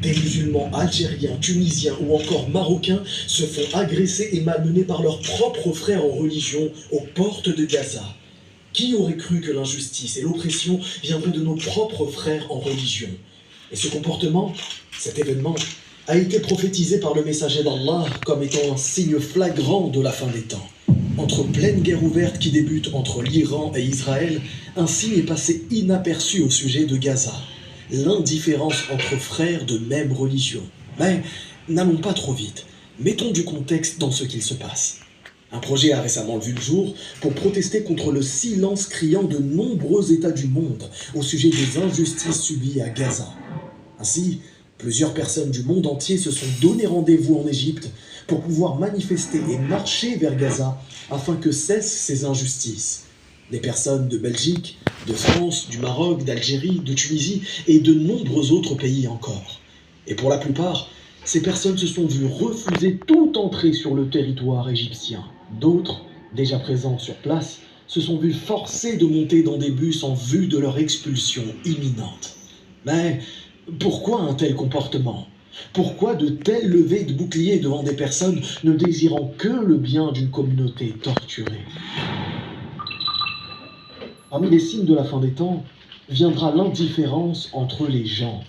Des musulmans algériens, tunisiens ou encore marocains se font agresser et malmener par leurs propres frères en religion aux portes de Gaza. Qui aurait cru que l'injustice et l'oppression viendraient de nos propres frères en religion? Et ce comportement, cet événement, a été prophétisé par le messager d'Allah comme étant un signe flagrant de la fin des temps. Entre pleine guerre ouverte qui débute entre l'Iran et Israël, un signe est passé inaperçu au sujet de Gaza. L'indifférence entre frères de même religion. Mais n'allons pas trop vite. Mettons du contexte dans ce qu'il se passe. Un projet a récemment vu le jour pour protester contre le silence criant de nombreux États du monde au sujet des injustices subies à Gaza. Ainsi, plusieurs personnes du monde entier se sont donné rendez-vous en Égypte pour pouvoir manifester et marcher vers Gaza afin que cessent ces injustices. Des personnes de Belgique, de France, du Maroc, d'Algérie, de Tunisie et de nombreux autres pays encore. Et pour la plupart, ces personnes se sont vues refuser toute entrée sur le territoire égyptien. D'autres, déjà présents sur place, se sont vues forcées de monter dans des bus en vue de leur expulsion imminente. Mais pourquoi un tel comportement? Pourquoi de telles levées de boucliers devant des personnes ne désirant que le bien d'une communauté torturée? Parmi les signes de la fin des temps, viendra l'indifférence entre les gens.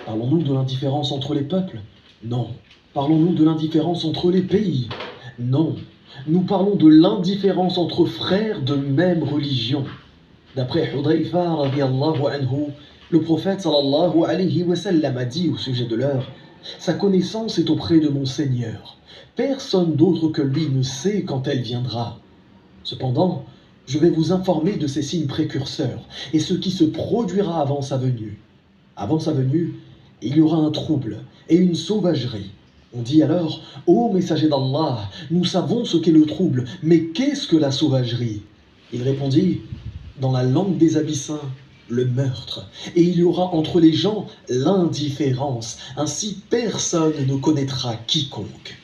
Parlons-nous de l'indifférence entre les peuples? Non. Parlons-nous de l'indifférence entre les pays? Non. Nous parlons de l'indifférence entre frères de même religion. D'après Hudayfa radiyallahu anhu, le prophète sallallahu alayhi wa sallam a dit au sujet de l'heure: sa connaissance est auprès de mon Seigneur. Personne d'autre que lui ne sait quand elle viendra. Cependant, je vais vous informer de ces signes précurseurs et ce qui se produira avant sa venue. Avant sa venue, il y aura un trouble et une sauvagerie. On dit alors: ô messager d'Allah, nous savons ce qu'est le trouble, mais qu'est-ce que la sauvagerie? Il répondit: dans la langue des Abyssins, le meurtre, et il y aura entre les gens l'indifférence, ainsi personne ne connaîtra quiconque.